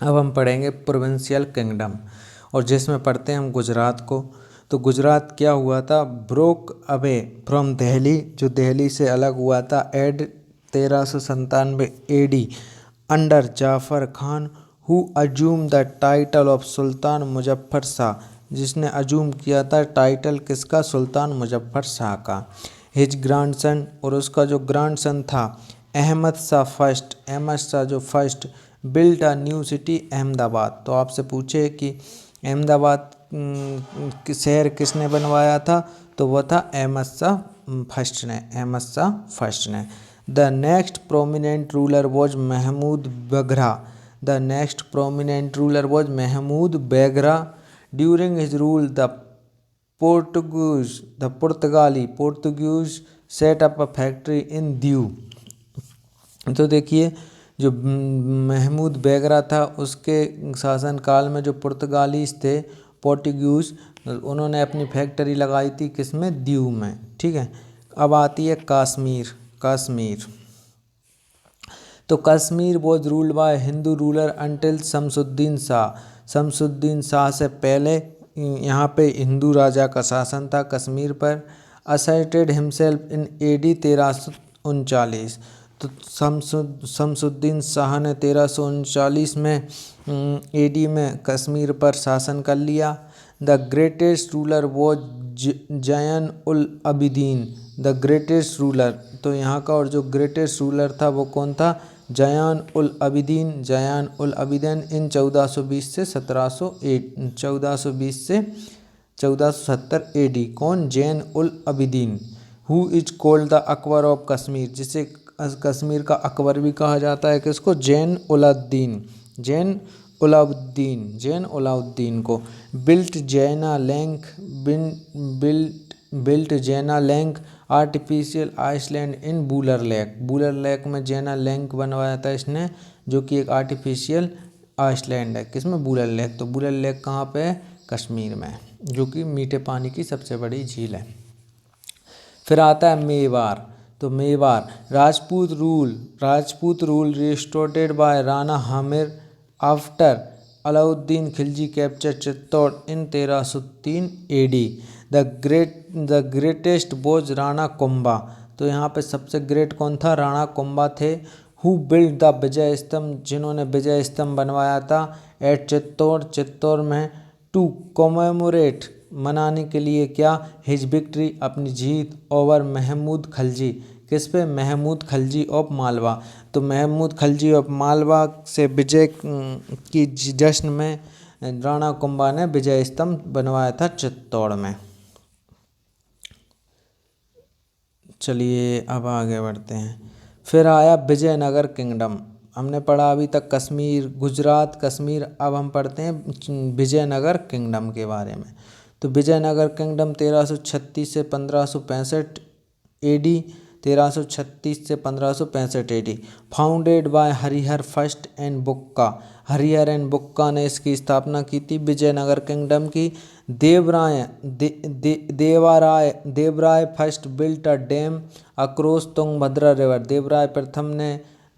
अब हम पढ़ेंगे प्रोविंशियल किंगडम, और जिसमें पढ़ते हैं हम गुजरात को। तो गुजरात क्या हुआ था, ब्रोक अवे फ्रॉम दिल्ली, जो दिल्ली से अलग हुआ था AD 1397 AD under Zafar Khan, who assume the title of Sultan Muzaffar Shah, जिसने अज्यूम किया था टाइटल किसका, सुल्तान मुजफ्फर शाह का। हिज ग्रैंडसन, और उसका जो ग्रैंडसन था अहमद शाह फर्स्ट, अहमद शाह जो first build a new city Ahmedabad. तो आपसे पूछे कि अहमदाबाद शहर किसने बनवाया था, तो वह था अहमद शाह फर्स्ट ने, अहमद शाह फर्स्ट ने। The next prominent ruler was Mahmud Begada, the next prominent ruler was Mahmud Begada. During his rule the Portuguese set up a factory in Diu. तो देखिए जो महमूद बेगरा था उसके शासनकाल में जो पुर्तगालीस थे, पोर्टुगीज, उन्होंने अपनी फैक्ट्री लगाई थी किसमें, दीव में। ठीक है, अब आती है कश्मीर। कश्मीर तो Kashmir was ruled by Hindu ruler until Shamsuddin Shah. Shamsuddin Shah से पहले यहाँ पे हिंदू राजा का शासन था कश्मीर पर। Asserted himself in AD 1339। तो शमसुद्दीन शाह ने 1339 में AD में कश्मीर पर शासन कर लिया। The greatest ruler was Jain ul Abidin, the greatest ruler, तो यहाँ का और जो ग्रेटेस्ट रूलर था वो कौन था, जयान उल अबिदीन, जयान उल अबिदीन इन 1420 से 1470 AD। कौन, Zain ul Abidin. Who is called the Akbar of Kashmir, जिसे कश्मीर का अकबर भी कहा जाता है, किसको, जैन उलाउद्दीन, जैन उलाउद्दीन, जैन उलाउद्दीन को। बिल्ट जैना लैंक, बिल्ट जैना लैंक आर्टिफिशियल आइसलैंड इन बूलर लेक, बूलर लेक में जैना लैंक बनवाया था इसने, जो कि एक आर्टिफिशियल आइसलैंड है, किसमें, बूलर लेक। तो बूलर लेक कहाँ पे है, कश्मीर में, जो कि मीठे पानी की सबसे बड़ी झील है। फिर आता है मेवाड़। तो Mewar Rajput rule restored by Rana Hamir after Alauddin Khilji capture Chittor in 1303 AD। The greatest was Rana Kumbha. तो यहाँ पे सबसे ग्रेट कौन था, राणा कुंभा थे। हु बिल्ड द विजय स्तंभ, जिन्होंने विजय स्तंभ बनवाया था एट चित्तौड़, चित्तौड़ में। टू कॉमेमोरेट, मनाने के लिए क्या, हिज विक्ट्री, अपनी जीत, ओवर महमूद खलजी, किस पे, महमूद खलजी ऑफ मालवा। तो महमूद खलजी ऑफ मालवा से विजय की जश्न में राणा कुंभा ने विजय स्तंभ बनवाया था चित्तौड़ में। चलिए अब आगे बढ़ते हैं। फिर आया विजयनगर किंगडम। हमने पढ़ा अभी तक कश्मीर, गुजरात, कश्मीर। अब हम पढ़ते हैं विजयनगर किंगडम के बारे में। तो विजयनगर किंगडम 1336 से 1565 AD, 1336 से 1565 AD। Founded by Harihara first and Bukka, Harihara and Bukka ने इसकी स्थापना की थी विजयनगर किंगडम की। Devaraya first built a dam across Tungabhadra river, Devaraya प्रथम ने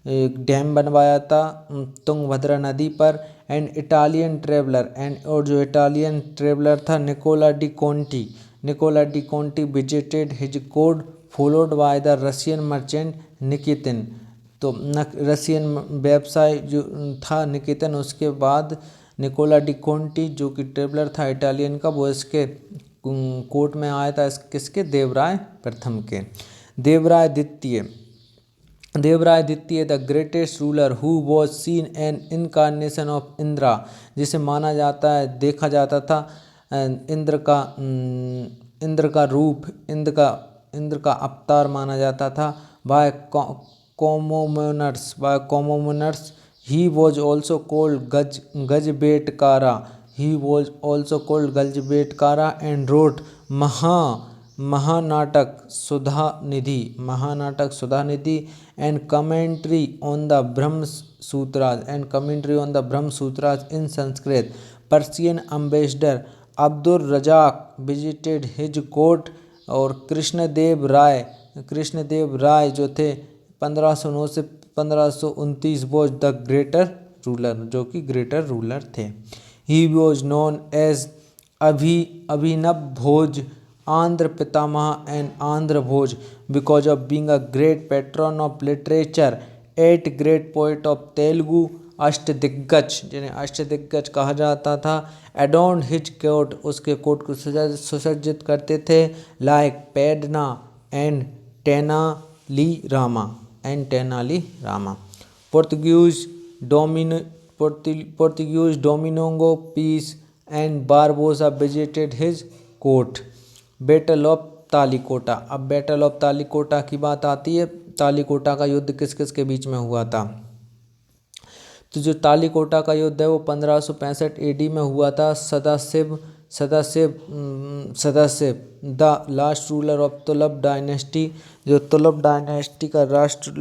एक डैम बनवाया था तुंगभद्रा नदी पर। एंड इटालियन ट्रेवलर, और जो इटालियन ट्रेवलर था Nicola de Conti visited his court followed by the Russian merchant Nikitin. तो रशियन व्यवसाय जो था निकितिन, उसके बाद निकोला डी कॉन्टी जो कि ट्रेवलर था इटालियन का, वो इसके कोर्ट में आया था, किसके, देवराय प्रथम के। देवराय द्वितीय the greatest ruler who was seen an incarnation of Indira, जिसे माना जाता है, देखा जाता था इंद्र का रूप, इंद्र का अवतार माना जाता था। By commoners he was also called Gajabetekara, he was also called Gajabetekara and wrote Mahanataka Sudhanidhi and commentary on the Brahma Sutras in Sanskrit. Persian ambassador Abdul Razzaq visited his court. और कृष्णदेव राय जो थे 1509 से 1529 वॉज द ग्रेटर रूलर, जो कि ग्रेटर रूलर थे। He was known as Abhinava Bhoja, Andhra Pitamaha and Andhra Bhoja, because of being a great patron of literature, 8 great poet of Telugu, Ashtadiggaj, जिन्हें अष्टदिग्गज कहा जाता था। एडोन हिज कोर्ट, उसके कोर्ट को सुसज्जित करते थे। Like Peddana and Tenali Rama. Portuguese Domingo Peace and Barbosa visited his court. Battle of Talikota. अब बैटल ऑफ तालिकोटा की बात आती है। तालिकोटा का युद्ध किस किस के बीच में हुआ था? तो जो तालिकोटा का युद्ध है वो 1565 एडी में हुआ था। Sadashiv the last ruler of Tughlaq dynasty, जो तुगलक डायनेस्टी का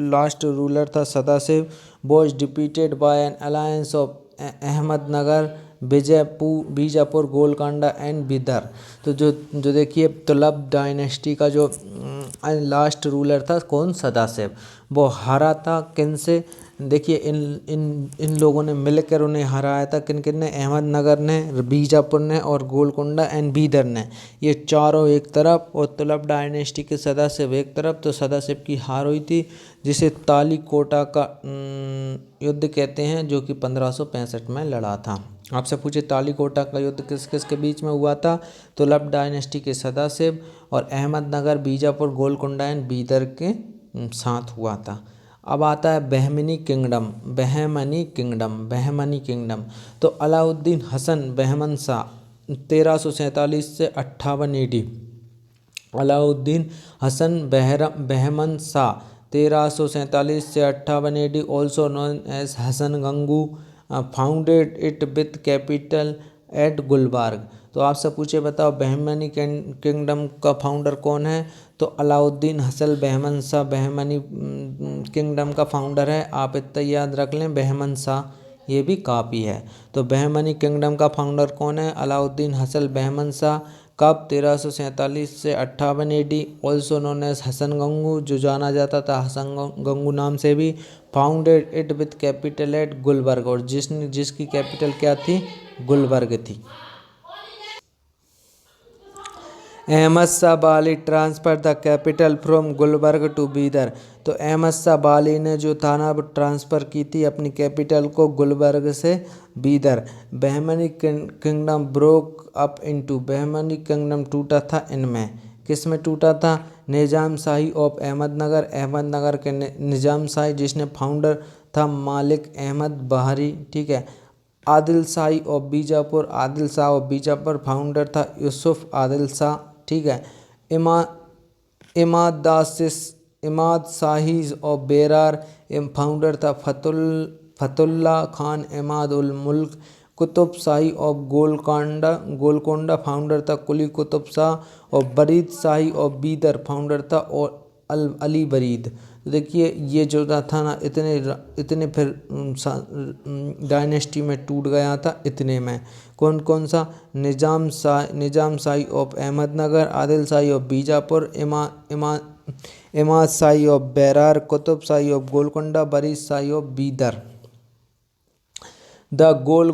लास्ट रूलर था Sadashiv, was defeated by N alliance of Ahmednagar, Bijapur, Golconda and Bidar. तो जो देखिए तुगलक डायनेस्टी का जो लास्ट रूलर था कौन? सदाशिव। वो हारा था किन से? देखिए इन लोगों ने मिलकर उन्हें हराया था। किन किन ने? अहमदनगर ने, बीजापुर ने और गोलकोंडा एंड बीदर ने। ये चारों एक तरफ और तुगलक डायनेस्टी के सदाशिव एक तरफ। तो सदाशिव की हार हुई थी, जिसे तालिकोटा का युद्ध कहते हैं, जो कि 1565 में लड़ा था। आपसे पूछे तालिकोटा का युद्ध किस किस के बीच में हुआ था? तुगलक डायनेस्टी के सदाशिव और अहमदनगर, बीजापुर, गोलकोंडा एंड बीदर के साथ हुआ था। अब आता है बहमनी किंगडम। तो अलाउद्दीन हसन बहमन शाह 1347 से 58 एडी। अलाउद्दीन हसन बहमन शाह 1347 से 58 AD, also known as Hasan Gangu, founded it with capital at Gulbarga. तो आपसे पूछे बताओ बहमनी किंगडम का फाउंडर कौन है? तो अलाउद्दीन हसन बहमन शाह बहमनी किंगडम का फाउंडर है। आप इतना याद रख लें, बहमन शाह, ये भी काफ़ी है। तो बहमनी किंगडम का फाउंडर कौन है? अलाउद्दीन हसन बहमन शाह। कब? 1347 से 58 AD, also known as Hasan Gangu, जो जाना जाता था हसन गंगू नाम से भी। Founded it with capital at Gulbarga, और जिसकी कैपिटल क्या थी? गुलबर्ग थी। Ahmad Shah Wali transfer the capital from Gulbarga to Bidar. तो अहमद शाह बाली ने जो था ना ट्रांसफ़र की थी अपनी कैपिटल को गुलबर्ग से Bidar. Bahmani kingdom broke up into, Bahmani kingdom टूटा था इनमें। किस में टूटा था? निज़ाम शाही ऑफ अहमदनगर के निज़ाम शाही, जिसने फाउंडर था मालिक अहमद बहारी, ठीक है। Adil Shahi of Bijapur, Adil Shah of Bijapur, founder था यूसुफ आदिल शाह, ठीक है। इमाद शाही ऑफ बेरार, फाउंडर था फतुल्ला खान इमाद उल मुल्क। कुतुब शाही ऑफ गोलकोंडा, फाउंडर था कुली कुतुब शाह। और बरीद शाही ऑफ बीदर, फाउंडर था और अली बरीद। तो देखिए ये जो था ना इतने फिर डायनेस्टी में टूट गया था इतने में। कौन कौन सा? Nizam Shahi of Ahmednagar, Adil Shahi of Bijapur, Imad Shahi of Berar, Qutb Shahi of Golconda, Barid Shahi of Bidar. The Gol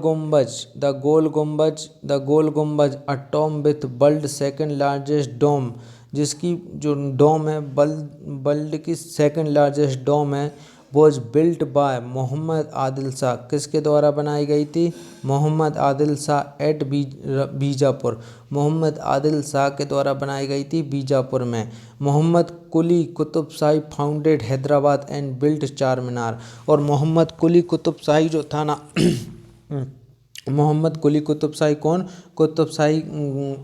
Gumbaz a tomb with world second largest dome, जिसकी जो डोम है वर्ल्ड की सेकंड लार्जेस्ट डोम है, was built by Mohammed Adil Shah. किसके द्वारा बनाई गई थी? मोहम्मद आदिल शाह एट बीजापुर, मोहम्मद आदिल शाह के द्वारा बनाई गई थी बीजापुर में। Mohammed Quli Qutb Shahi founded Hyderabad and built Char Minar. और मोहम्मद कुली कुतुब शाही जो था ना मोहम्मद कुली कुतुब शाही कौन? कुतुब शाही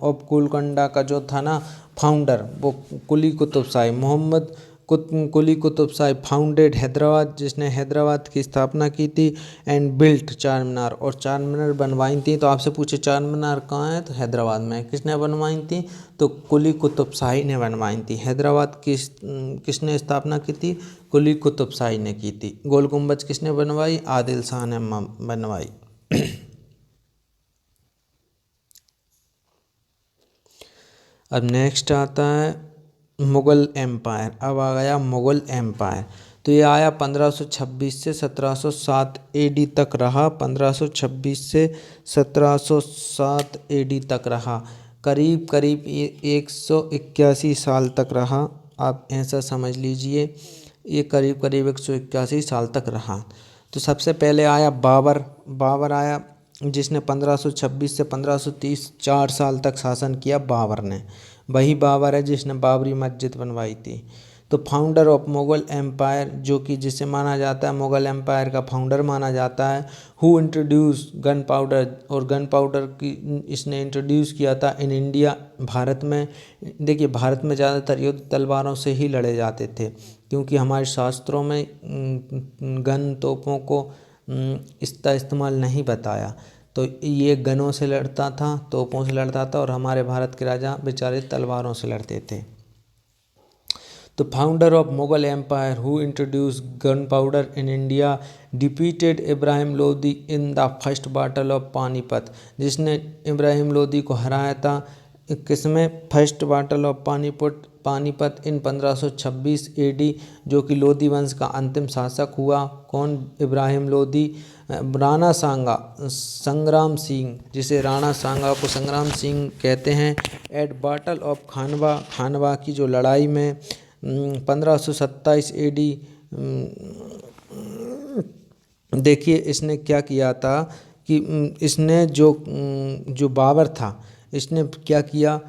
ऑफ गोलकोंडा का जो था ना फाउंडर, वो कुली कुतुब शाही, मोहम्मद कुली कुतुब शाही फाउंडेड हैदराबाद, जिसने हैदराबाद की स्थापना की थी, एंड बिल्ट चार मीनार, और चार मीनार बनवाई थी। तो आपसे पूछे चार मीनार कहाँ है? तो हैदराबाद में। किसने बनवाई थी? तो कुली कुतुब शाही ने बनवाई थी। हैदराबाद की किसने स्थापना की थी? कुली कुतुब शाही ने की थी। गोल गुम्बज किसने बनवाई? आदिल शाह ने बनवाई। अब नेक्स्ट आता है मुग़ल एम्पायर। अब आ गया मुग़ल एम्पायर। तो ये आया 1526 से 1707 एडी तक रहा। 1526 से 1707 एडी तक रहा, करीब करीब 181 साल तक रहा। आप ऐसा समझ लीजिए, ये करीब करीब 181 साल तक रहा। तो सबसे पहले आया बाबर। बाबर आया जिसने 1526 से 1530 4 साल तक शासन किया बाबर ने। वही बाबर है जिसने बाबरी मस्जिद बनवाई थी। तो फाउंडर ऑफ मुग़ल एम्पायर, जो कि जिसे माना जाता है मुग़ल एम्पायर का फाउंडर माना जाता है। हु इंट्रोड्यूस गन पाउडर, और गन पाउडर की इसने इंट्रोड्यूस किया था इन इंडिया, भारत में। देखिए भारत में ज़्यादातर युद्ध तलवारों से ही लड़े जाते थे, क्योंकि हमारे शास्त्रों में गन तोपों को इसका इस्तेमाल नहीं बताया। तो ये गनों से लड़ता था, तोपों से लड़ता था, और हमारे भारत के राजा बेचारे तलवारों से लड़ते थे। तो founder of Mughal empire who introduce gun powder in India defeated Ibrahim Lodi in the first battle of Panipat, जिसने इब्राहिम लोदी को हराया था किसमें, first battle of Panipat in 1526 AD, जो कि लोदी वंश का अंतिम शासक हुआ। कौन, इब्राहिम लोदी। राणा सांगा, संग्राम सिंह, जिसे राणा सांगा को संग्राम सिंह कहते हैं, एट बैटल ऑफ खानवा, खानवा की जो लड़ाई में 1527 एडी। देखिए इसने क्या किया था कि इसने जो बाबर था, इसने क्या किया,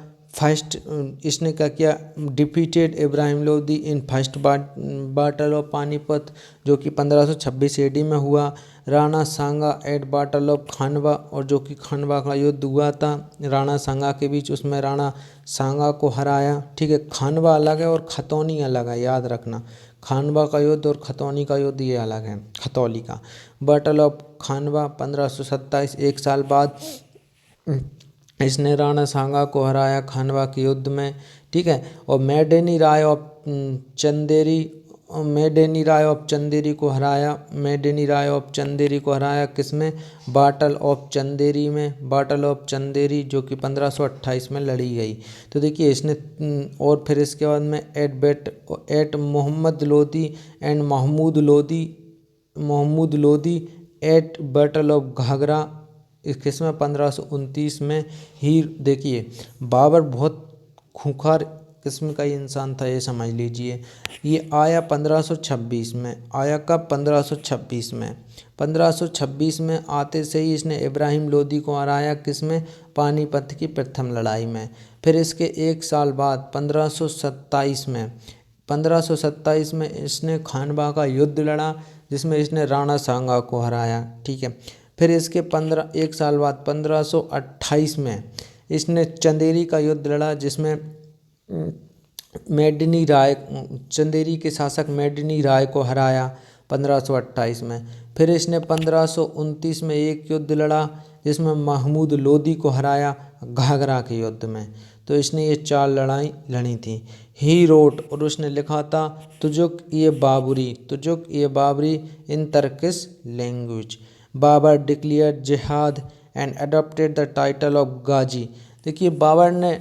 इसने क्या किया, defeated Ibrahim Lodi in first battle of Panipat, जो कि 1526 एडी में हुआ। राणा सांगा एट बैटल ऑफ खानवा, और जो कि खानवा का युद्ध हुआ था राणा सांगा के बीच, उसमें राणा सांगा को हराया। ठीक है, खानवा अलग है और खतौनी अलग है, याद रखना। खानवा का युद्ध और खतौनी का युद्ध ये अलग है, खतौली का। बैटल ऑफ खानवा 1527, एक साल बाद इसने राणा सांगा को हराया खानवा के युद्ध में। ठीक है, और मेडेनी राय ऑफ चंदेरी को हराया। मेडेनी राय ऑफ चंदेरी को हराया किसमें, बैटल ऑफ चंदेरी में। बैटल ऑफ चंदेरी जो कि 1528 में लड़ी गई। तो देखिए इसने, और फिर इसके बाद में at Mohammed Lodi and Mahmud Lodi at battle of Ghaghra, किसमें 1529 में ही। देखिए बाबर बहुत खूंखार किस्म का इंसान था, ये समझ लीजिए। ये आया 1526 में, आया कब, 1526 में। 1526 में आते से ही इसने इब्राहिम लोदी को हराया किसमें, पानीपत की प्रथम लड़ाई में। फिर इसके एक साल बाद 1527 में इसने खानवा का युद्ध लड़ा, जिसमें इसने राणा सांगा को हराया। ठीक है, फिर इसके एक साल बाद 1528 में इसने चंदेरी का युद्ध लड़ा, जिसमें चंदेरी के शासक मेदिनी राय को हराया 1528 में। फिर इसने 1529 में एक युद्ध लड़ा, जिसमें महमूद लोदी को हराया घाघरा के युद्ध में। तो इसने ये 4 लड़ाई लड़ी थी। ही रोट, और उसने लिखा था Tuzuk e Babri in Turkish language. Babar declared jihad and adopted the title of Ghazi. देखिए बाबर ने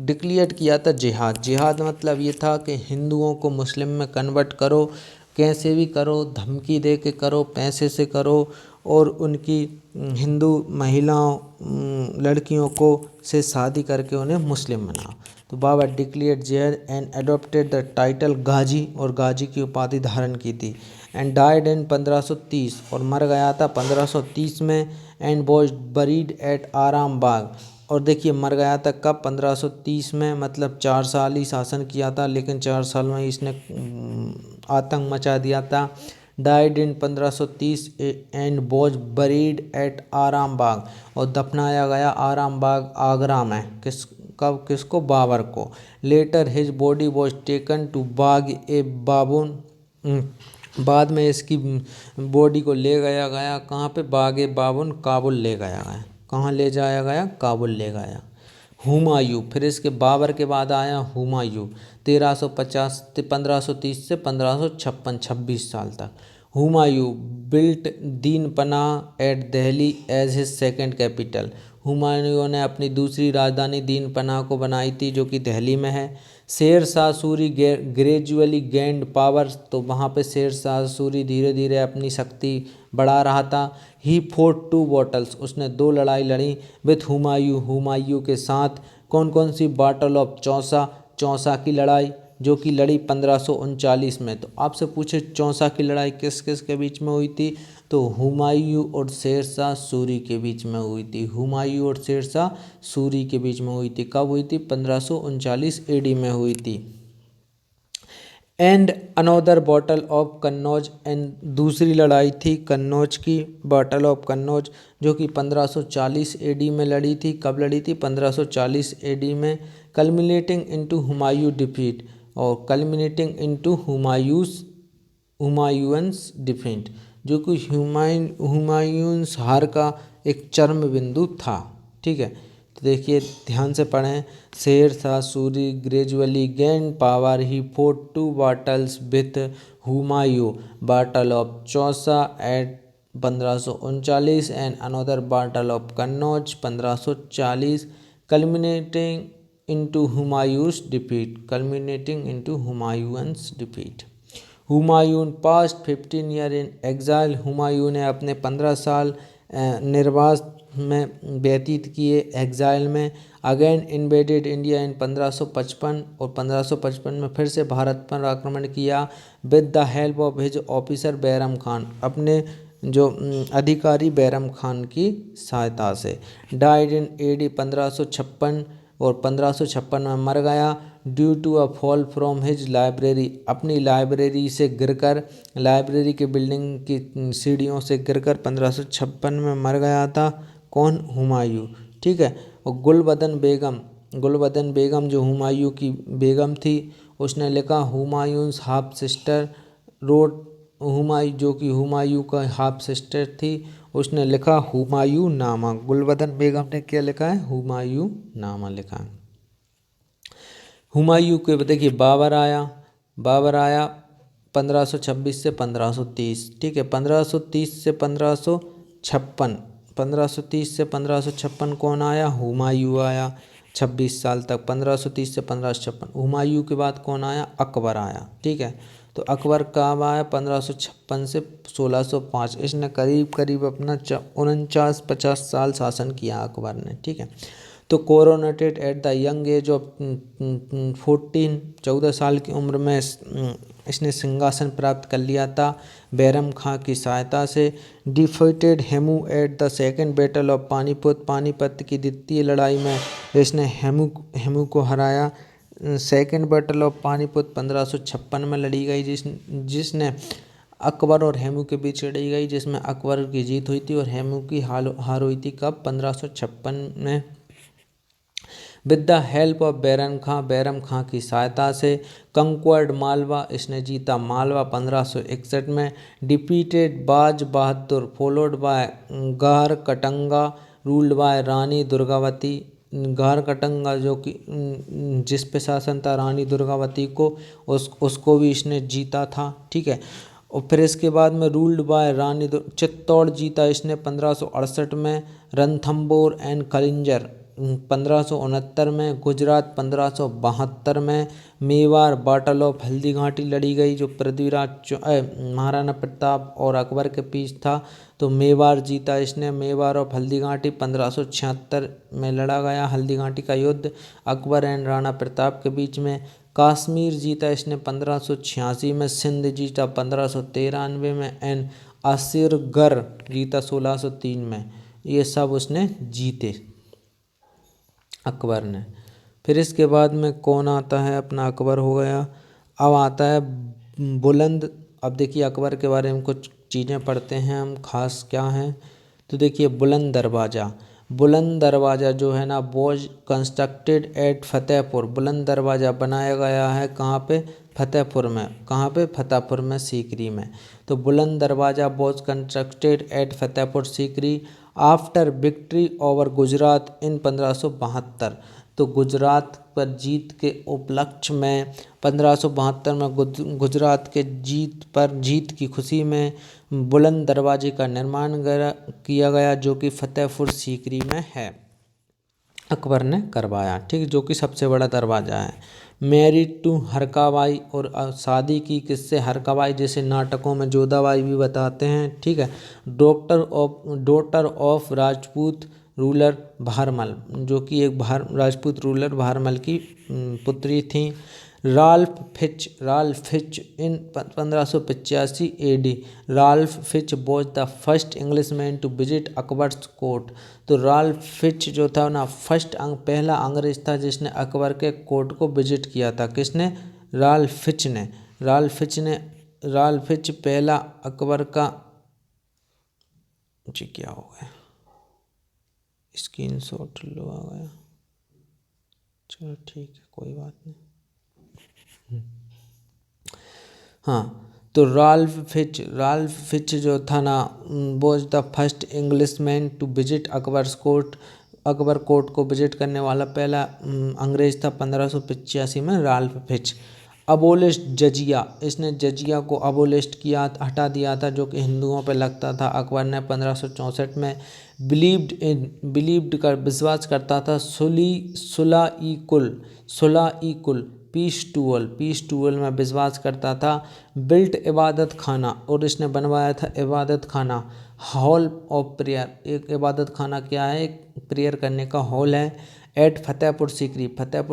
डिक्लेयर किया था जिहाद। जिहाद मतलब ये था कि हिंदुओं को मुस्लिम में कन्वर्ट करो, कैसे भी करो, धमकी दे के करो, पैसे से करो, और उनकी हिंदू महिलाओं लड़कियों को से शादी करके उन्हें मुस्लिम बनाओ। तो Babar declared jihad and adopted the title गाजी, और गाजी की उपाधि धारण की थी। एंड डाइड इन 1530, और मर गया था 1530 में। And was buried at Aram Bagh, और देखिए मर गया था कब, 1530 में, मतलब 4 साल ही शासन किया था, लेकिन 4 साल में इसने आतंक मचा दिया था। Died in 1530 and was buried at Aram Bagh, और दफनाया गया आराम बाग आगरा में। किसको, बाबर को। Later his body was taken to Bagh e Babur, बाद में इसकी बॉडी को ले गया कहाँ पे, बाग ए बाबुन, काबुल ले गया है। कहाँ ले जाया गया, काबुल ले गया। हुमायूं, फिर इसके बाबर के बाद आया हुमायूं 1530 से 1556, 26 साल तक। Humayun built Din Panah at Delhi as his second capital. Humayun ने अपनी दूसरी राजधानी दीन पनाह को बनाई थी जो कि दिल्ली में है। शेर Shah Suri gradually gained power, तो वहाँ पे शेर शाह सूरी धीरे धीरे अपनी शक्ति बढ़ा रहा था। ही फोर्ट 2 बॉटल्स, उसने 2 लड़ाई लड़ी विथ हुमायूं, हुमायूं के साथ। कौन कौन सी? बाटल ऑफ चौसा, चौसा की लड़ाई जो कि लड़ी 1539 में। तो आपसे पूछे चौसा की लड़ाई किस किस के बीच में हुई थी, तो हुमायूं और शेर शाह सूरी के बीच में हुई थी। हुमायूं और शेर शाह सूरी के बीच में हुई थी। कब हुई थी? 1539 AD में हुई थी। And another bottle of Kannauj, and दूसरी लड़ाई थी कन्नौज की, बॉटल ऑफ कन्नौज जो कि 1540 AD में लड़ी थी। कब लड़ी थी? 1540 AD में। कल्मिनेटिंग इनटू हुमायूं डिफीट, और कल्मिनेटिंग इनटू हुमायूंस डिफीट, जो कि हुमायूंस हार का एक चरम बिंदु था। ठीक है, तो देखिए ध्यान से पढ़ें। Sher Shah Suri gradually gain power, he fought 2 battles with Humayun, battle of Chausa at 1539 and another battle of Kannauj 1540, culminating into Humayun's defeat, culminating into Humayun's defeat. Humayun passed 15 year in exile, Humayun ने अपने 15 साल निर्वास में व्यतीत किए एग्जाइल में। अगेन इन्वेडेड इंडिया इन 1555, और 1555 में फिर से भारत पर आक्रमण किया with the help of his officer Bairam Khan, अपने जो अधिकारी बैरम खान की सहायता से। डाइड इन AD 1556, और 1556 में मर गया। Due to a fall from his library, अपनी लाइब्रेरी से गिरकर, लाइब्रेरी के बिल्डिंग की सीढ़ियों से गिरकर 1556 में मर गया था। कौन? हुमायूं। ठीक है, और गुलबदन बेगम जो हुमायूं की बेगम थी, उसने लिखा Humayun's half sister road, Humayun जो कि हुमायूं का हाफ सिस्टर थी, उसने लिखा हुमायूं नामा। गुलबदन बेगम ने क्या लिखा है? हुमायूं नामा लिखा है। हुमायूं के देखिए बाबर आया 1526 से 1530। ठीक है, 1530 से 1556, 1530 से 1556 कौन आया? हुमायूं आया 26 साल तक, 1530 से 1556। हुमायूं के बाद कौन आया? अकबर आया। ठीक है, तो अकबर कब आया? 1556 से 1605। इसने करीब करीब अपना 49-50 साल शासन किया अकबर ने। ठीक है, तो coronated at the young age of 14 साल की उम्र में इसने सिंहासन प्राप्त कर लिया था बैरम खां की सहायता से। Defeated Hemu at the second battle of Panipat की द्वितीय लड़ाई में इसने हेमू को हराया। सेकेंड बैटल ऑफ पानीपत 1556 में लड़ी गई, जिसने अकबर और हेमू के बीच लड़ी गई, जिसमें अकबर की जीत हुई थी और हेमू की हार हुई थी। कब? 1556 में। With the help of Bairam Khan की सहायता से। कंक्वर्ड मालवा, इसने जीता मालवा 1561 में। डिफीटेड बाज बहादुर फॉलोड बाय गार Katanga ruled by Rani Durgavati, गार कटंगा जो कि जिस पे शासन था रानी दुर्गावती को, उसको भी इसने जीता था। ठीक है, और फिर इसके बाद में रूल्ड बाय रानी चित्तौड़ जीता इसने 1568 में। रणथंबोर एंड कलिंजर 1569 में। गुजरात 1572 में। मेवाड़ बाटल ऑफ हल्दीघाटी लड़ी गई, जो पृथ्वीराज महाराणा प्रताप और अकबर के बीच था, तो मेवाड़ जीता इसने। मेवाड़ ऑफ हल्दीघाटी 1576 में लड़ा गया हल्दीघाटी का युद्ध अकबर एंड राणा प्रताप के बीच में। कश्मीर जीता इसने 1586 में। सिंध जीता 1593 में। एंड असीरगढ़ जीता 1603 में। ये सब उसने जीते अकबर ने। फिर इसके बाद में कौन आता है? अपना अकबर हो गया। अब आता है बुलंद। अब देखिए अकबर के बारे में कुछ चीज़ें पढ़ते हैं हम, खास क्या हैं, तो देखिए बुलंद दरवाज़ा जो है ना, वॉज कंस्ट्रक्टेड एट फतेहपुर। बुलंद दरवाज़ा बनाया गया है कहाँ पे? फतेहपुर में। कहाँ पे? फतेहपुर में, सीकरी में। तो Buland Darwaza was constructed at Fatehpur Sikri after victory over Gujarat in 1572। तो गुजरात पर जीत के उपलक्ष्य में 1572 में गुजरात के जीत की खुशी में बुलंद दरवाजे का निर्माण किया गया, जो कि फतेहपुर सीकरी में है, अकबर ने करवाया। ठीक, जो कि सबसे बड़ा दरवाज़ा है। मैरिड टू हरकाबाई, और शादी की किससे? हरकाबाई, जैसे नाटकों में जोधाबाई भी बताते हैं। ठीक है। Daughter of Rajput ruler Bharmal, जो कि एक राजपूत रूलर भारमल की पुत्री थी। Ralph Fitch in 1585 AD। Ralph Fitch was the first Englishman to visit Akbar's court. तो राल्फ फिच जो था ना, पहला अंग्रेज था जिसने अकबर के कोर्ट को विजिट किया था। किसने? राल्फ फिच पहला अकबर का, जी क्या हो गया, स्क्रीनशॉट लो आ गया, चलो ठीक है कोई बात नहीं। हाँ, तो राल्फ फिच जो था ना, was the first Englishman to visit Akbar court को विजिट करने वाला पहला अंग्रेज था 1585 में, राल्फ फिच। अबोलिश जजिया, इसने जजिया को अबोलिश किया, हटा दिया था, जो कि हिंदुओं पर लगता था। अकबर ने 1564 में बिलीव्ड कर विश्वास करता था सुलह ई कुल पीस टूअल में विश्वास करता था। बिल्ट इबादत खाना, और इसने बनवाया था इबादत खाना। हॉल ऑफ प्रेयर, एक इबादत खाना क्या है? एक प्रेयर करने का हॉल है। एट फतेहपुर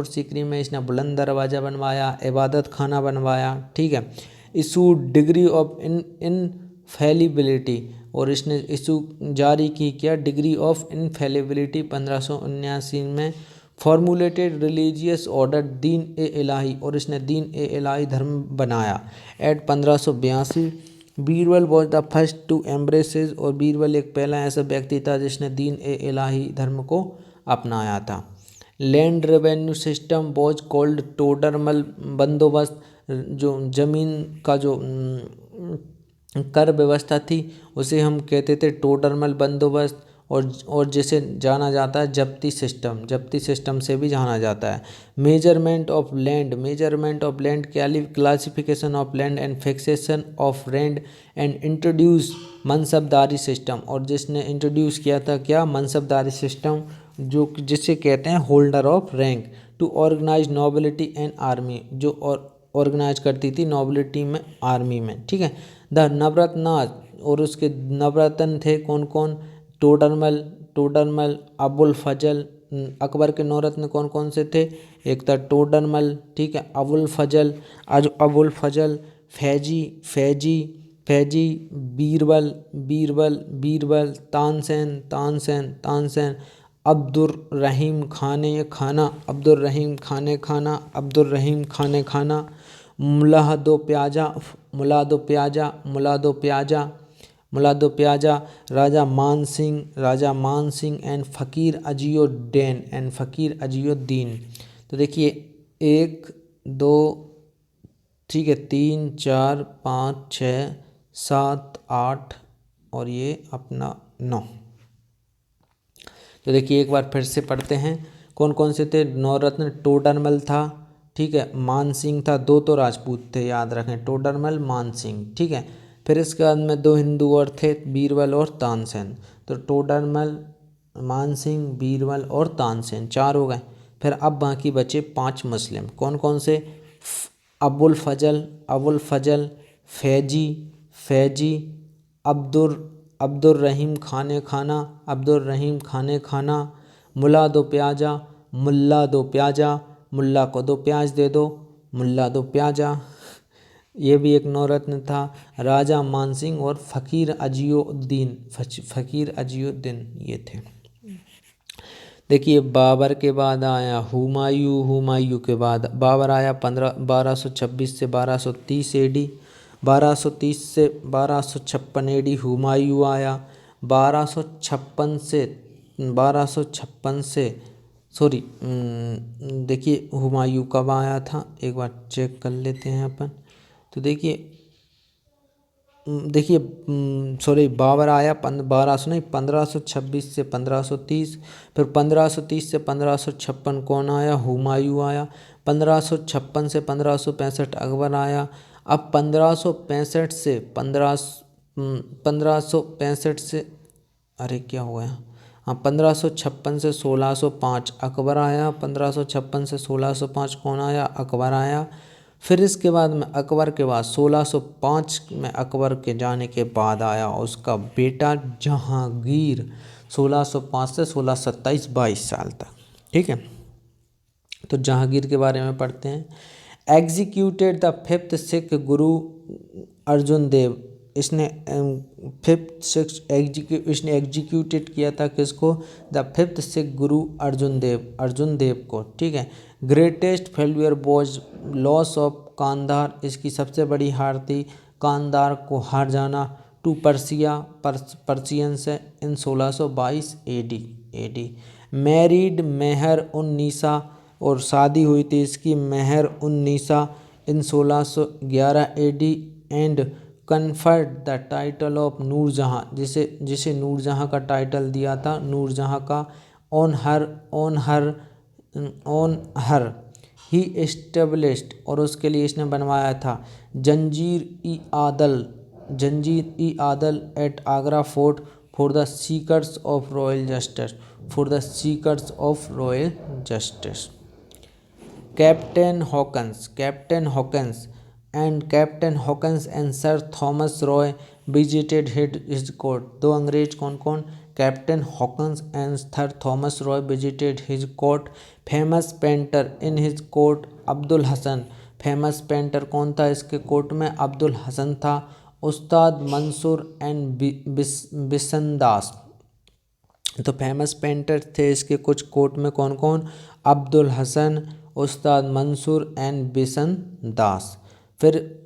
सीकरी में इसने बुलंद दरवाज़ा बनवाया, इबादत खाना बनवाया। ठीक है। इशू डिग्री ऑफ इनफेलिबिलिटी, और इसने इशू जारी की क्या? डिग्री ऑफ इनफेलिबिलिटी 1579 में। फॉर्मुलेटेड रिलीजियस ऑर्डर दीन ए इलाही, और इसने दीन ए इलाही धर्म बनाया। At 1582 Birbal was the first to embraces, और बीरबल एक पहला ऐसा व्यक्ति था जिसने दीन ए इलाही धर्म को अपनाया था। Land revenue system was called Todarmal बंदोबस्त, जो जमीन का जो कर व्यवस्था थी उसे हम कहते थे टोडरमल बंदोबस्त, और जिसे जाना जाता है जब्ती सिस्टम से भी जाना जाता है। Measurement of land classification of land and fixation of rent and introduce मनसबदारी system, और जिसने इंट्रोड्यूस किया था क्या? मनसबदारी सिस्टम, जो जिसे कहते हैं holder of rank. To organize nobility and army, जो ऑर्गेनाइज करती थी नोबिलिटी में, आर्मी में। ठीक है। द नवरत्नाज, और उसके नवरत्न थे कौन कौन? टोडरमल, अबुल फजल। अकबर के नवरत्न कौन कौन से थे? एक था टोडरमल, ठीक है, अबुल फजल, फैजी, बीरबल, तानसेन, अब्दुर्रहीम खाने खाना, मुलादो प्याजा, राजा मान सिंह एंड फ़कीर अजियुद्दीन। तो देखिए 1 2, ठीक है, 3 4 5 6 7 8 और ये अपना 9। तो देखिए एक बार फिर से पढ़ते हैं कौन कौन से थे। नवरत्न टोडरमल था, ठीक है, मान सिंह था, 2 तो राजपूत थे, याद रखें, टोडरमल, मान सिंह, ठीक है। फिर इसके बाद में 2 हिंदू और थे, बीरबल और तानसेन। तो टोडरमल, मान सिंह, बीरबल और तानसेन 4 हो गए। फिर अब बाकी बचे 5 मुस्लिम। कौन कौन से? अबुल फजल, फैजी, अब्दुर्रहीम खाने खाना, मुल्ला दो प्याजा, मुल्ला को 2 प्याज दे दो, मुल्ला 2 प्याजा, ये भी एक नवरत्न था। राजा मानसिंह और फ़कीर अजियुद्दीन ये थे। देखिए बाबर के बाद आया हुमायूं के बाद बाबर आया 1226 से 1230 AD, 1230 से 1256 AD हुमायूं आया। 1256 से सॉरी, देखिए हुमायूं कब आया था एक बार चेक कर लेते हैं अपन। तो देखिए देखिए सॉरी बाबर आया 1526 से 1530। फिर 1530 से 1556 कौन आया? हुमायूं आया। 1556 से 1565 अकबर आया। अब 1565 से 1565 से, अरे क्या हुआ है, हाँ 1556 से 1605 अकबर आया। 1556 से 1605 कौन आया? अकबर आया। फिर इसके बाद में अकबर के बाद 1605 में अकबर के जाने के बाद आया उसका बेटा जहांगीर, 1605 से 1627, 22 साल तक। ठीक है, तो जहांगीर के बारे में पढ़ते हैं। एग्जीक्यूटेड द फिफ्थ सिख गुरु अर्जुन देव, इसने फिफ्थ सिख इसने एग्जीक्यूटेड किया था किसको? द फिफ्थ सिख गुरु अर्जुन देव को। ठीक है। Greatest failure was loss of Kandahar, इसकी सबसे बड़ी हार थी कांधार को हार जाना टू पर्सियन से इन 1622 एडी। मैरिड मेहर उन्नीसा, और शादी हुई थी इसकी Mehr Unnisa in 1611 AD. And conferred the title of Nur Jahan, जिसे नूरजहाँ का टाइटल दिया था, नूरजहाँ का ऑन हर ही एस्टेब्लिश्ड, और उसके लिए इसने बनवाया था Zanjir e Adl at Agra fort for the seekers of royal justice. Captain Hawkins and sir Thomas Roe visited his court. दो अंग्रेज कौन कौन? Captain Hawkins and sir Thomas Roe visited his court. Famous painter in his court Abul Hasan, famous painter कौन था इसके court में? अब्दुल हसन था। उस्ताद Mansoor and Bisandas, तो फेमस पेंटर थे इसके कुछ कोर्ट में कौन कौन? अब्दुल हसन, उस्ताद मंसूर एंड बिसन दास। फिर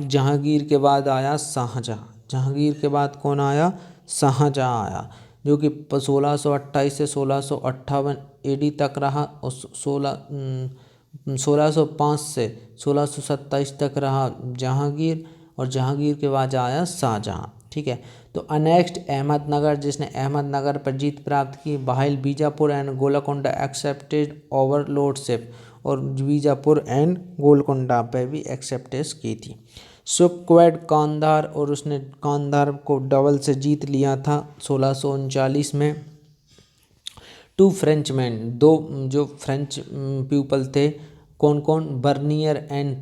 जहांगीर के बाद आया शाहजहाँ। जहांगीर के बाद कौन आया? शाहजहाँ आया, जो कि 1628 से 1658 एडी तक रहा, और 1605 से 1627 तक रहा जहांगीर, और जहांगीर के बाद आया शाहजहाँ। ठीक है, तो अनेक्स्ट अहमदनगर, जिसने अहमदनगर पर जीत प्राप्त की। बाहिल Bijapur and Golconda accepted overlordship, और बीजापुर एंड गोलकोंडा पे भी एक्सेप्टेंस की थी। सुक्वेड कांधार, और उसने कांधार को डबल से जीत लिया था 1639 में। टू फ्रेंचमैन, दो जो फ्रेंच पीपल थे कौन कौन? Bernier and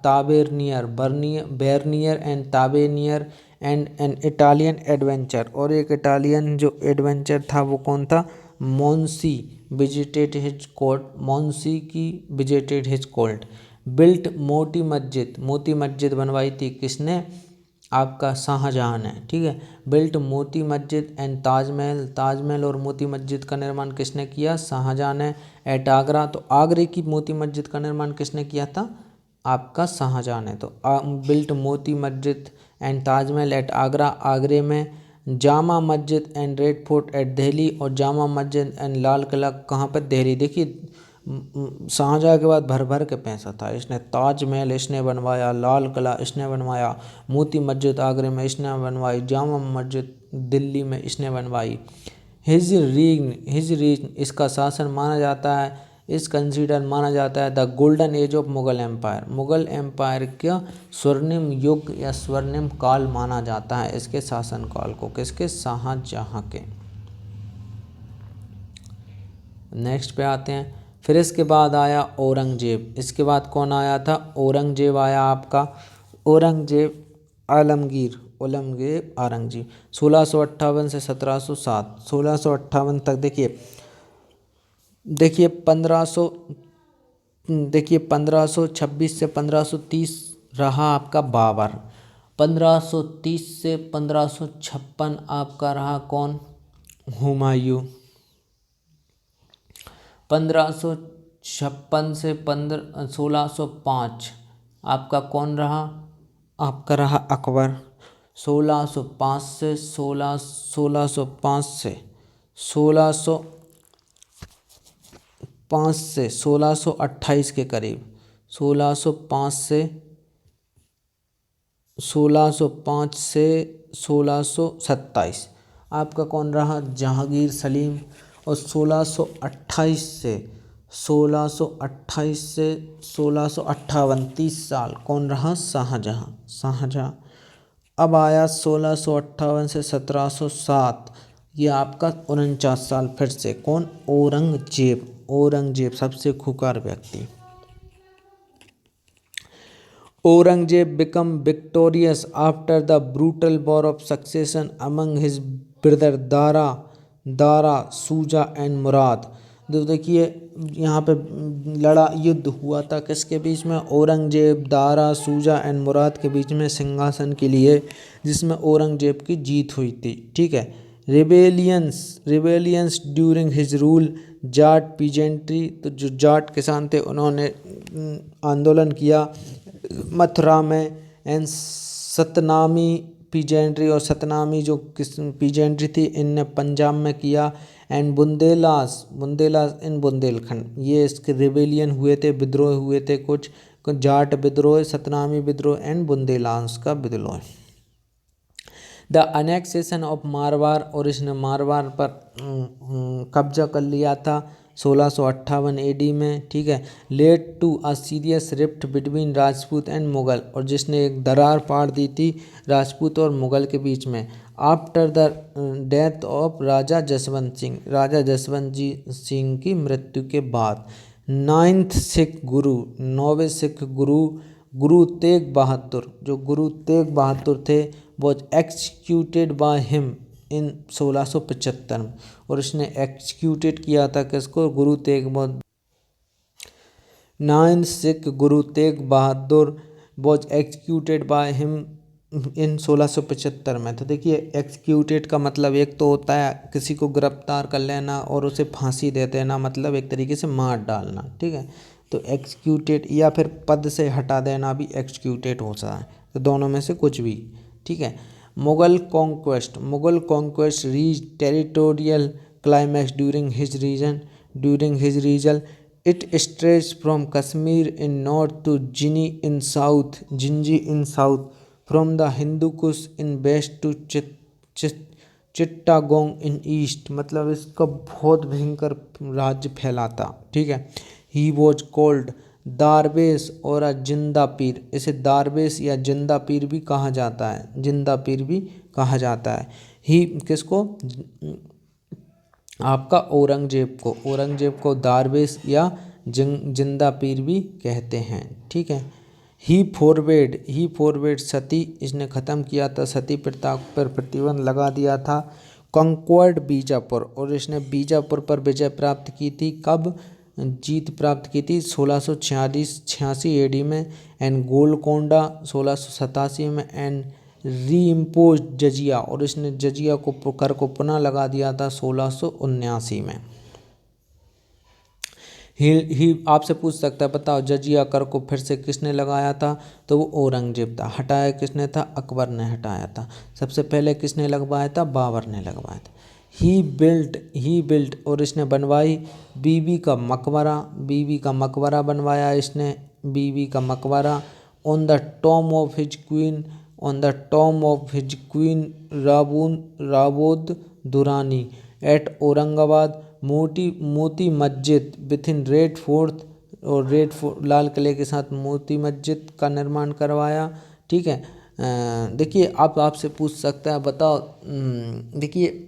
Tavernier, Bernier and Tavernier, and an Italian adventure, और एक इटालियन जो एडवेंचर था वो कौन था? Manucci visited his court, Manucci की visited his court. Built Moti Masjid बनवाई थी किसने? आपका शाहजहाँ ने। ठीक है, बिल्ट मोती मस्जिद एंड ताजमहल और मोती मस्जिद का निर्माण किसने किया? शाहजहाँ ने। एट आगरा, तो आगरे की मोती मस्जिद का निर्माण किसने किया था? आपका शाहजहाँ ने। तो built Moti Masjid and Taj Mahal eight Agra, आगरे में। Jama Masjid and red fort eight Delhi, और जामा मस्जिद एंड लाल किला कहाँ पर? दिल्ली। देखिए शाहजहाँ के बाद भर भर के पैसा था, इसने ताजमहल इसने बनवाया, लाल किला इसने बनवाया, मोती मस्जिद आगरे में इसने बनवाई, जामा मस्जिद दिल्ली में इसने बनवाई। हिज रीजन, इसका शासन माना जाता है, इस कंसीडर माना जाता है the golden age of Mughal empire, Mughal empire का स्वर्णिम युग या स्वर्णिम काल माना जाता है इसके शासन काल को। किसके? शाहजहाँ के। नेक्स्ट पे आते हैं। फिर इसके बाद आया औरंगजेब। इसके बाद कौन आया था? औरंगजेब आया आपका, औरंगजेब औरंगजेब 1658 से 1707, 1658 तक। देखिए 1526 से 1530 रहा आपका बाबर। 1530 से 1556 आपका रहा कौन? हुमायूं। 1556 से 1605 आपका कौन रहा? आपका रहा अकबर। 1605 से 1628 के करीब, 1605 से 1605 से 1627 आपका कौन रहा, जहांगीर सलीम। और 1628 से 1658 30 साल कौन रहा, शाहजहां। अब आया 1658 से 1707, ये आपका 49 साल फिर से कौन, औरंगजेब सबसे खूंखार व्यक्ति। Aurangzeb became victorious after the brutal war of succession among his brother Dara सूजा एंड मुराद। तो देखिए यहाँ पे युद्ध हुआ था किसके बीच में, औरंगजेब, दारा सूजा एंड मुराद के बीच में सिंहासन के लिए, जिसमें औरंगजेब की जीत हुई थी। ठीक है। Rebellions during his rule, Jat peasantry, तो जो जाट किसान थे उन्होंने आंदोलन किया मथुरा में। एंड सतनामी पीजेंट्री, और सतनामी जो पीजेंट्री थी इनने पंजाब में किया। एंड बुंदेलास इन बुंदेलखंड, ये इसके रिबेलियन हुए थे, विद्रोह हुए थे कुछ जाट विद्रोह, सतनामी विद्रोह एंड बुंदेलास का विद्रोह। द अनेक्सेशन ऑफ मारवाड़, और इसने मारवाड़ पर कब्जा कर लिया था 1658 AD में। ठीक है। Led to a serious rift between Rajput and Mughal, और जिसने एक दरार पाड़ दी थी राजपूत और मुगल के बीच में। आफ्टर द डेथ ऑफ राजा जसवंत सिंह की मृत्यु के बाद। नौवें सिख गुरु तेग बहादुर, जो गुरु तेग बहादुर थे, was executed by him in 1675, और इसने एक्सिक्यूटेड किया था किसको, गुरु तेग बहादुर। Ninth Sikh guru Tegh Bahadur was executed by him in 1675 में। तो देखिए एक्सिक्यूटेड का मतलब एक तो होता है किसी को गिरफ्तार कर लेना और उसे फांसी दे देना, मतलब एक तरीके से मार डालना। ठीक है। तो एक्सिक्यूटेड, या फिर पद से हटा देना भी एक्सिक्यूटेड होता है, तो दोनों में से कुछ भी। ठीक है। Mughal conquest reach territorial climax during his region. It stretch from Kashmir in north to Gingee in south, from the Hindu Kush in west to Chittagong in east. मतलब इसका बहुत भयंकर राज्य फैला था। ठीक है। ही वॉज कॉल्ड दारवेश और अ जिंदा पीर, इसे दारवेश या जिंदा पीर भी कहा जाता है। ही किसको, आपका औरंगजेब को दारवेश या जिंदा पीर भी कहते हैं। ठीक है। ही फॉरवेड सती, इसने ख़त्म किया था सती प्रथा पर प्रतिबंध लगा दिया था। कंक्वर्ड बीजापुर, और इसने बीजापुर पर विजय प्राप्त की थी। कब जीत प्राप्त की थी, 1686 AD में। एंड गोलकोंडा 1687 में। एंड रीइम्पोज जजिया, और इसने जजिया को कर को पुनः लगा दिया था 1679 में। ही आपसे पूछ सकता है, बताओ जजिया कर को फिर से किसने लगाया था, तो वो औरंगजेब था। हटाया किसने था, अकबर ने हटाया था। सबसे पहले किसने लगवाया था, बाबर ने लगवाया था। ही बिल्ट, और इसने बनवाई बीबी का मकबरा बनवाया इसने, Bibi ka Maqbara. On the tomb of his queen Rabia Durrani at Aurangabad. Moti Masjid with in red fort, और लाल किले के साथ मोती मस्जिद का निर्माण करवाया। ठीक है। देखिए आपसे पूछ सकता है, बताओ देखिए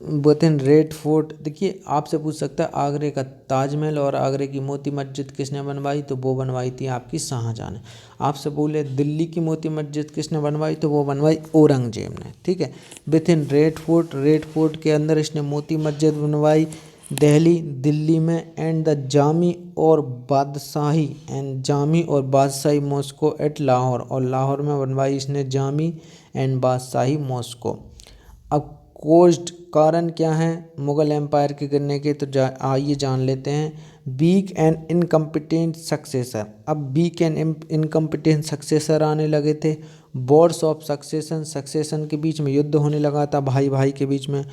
विथ इन रेड फोर्ट, देखिए आपसे पूछ सकता है आगरे का ताजमहल और आगरे की मोती मस्जिद किसने बनवाई, तो वो बनवाई थी आपकी शाहजहां ने। आपसे बोले दिल्ली की मोती मस्जिद किसने बनवाई, तो वो बनवाई औरंगजेब ने। ठीक है। विथ इन रेड फोर्ट के अंदर इसने मोती मस्जिद बनवाई दिल्ली में। एंड द जामी और बादशाही मॉस्को एट लाहौर, और लाहौर में बनवाई इसने जामी एंड बादशाही मॉस्को। अब कोज्ड कारण क्या है मुगल एम्पायर के गिरने के, तो आइए जान लेते हैं। वीक एंड इनकम्पिटेंट सक्सेसर, अब वीक एंड इनकम्पिटेंट सक्सेसर आने लगे थे। वॉर्स ऑफ सक्सेशन के बीच में युद्ध होने लगा था भाई के बीच में।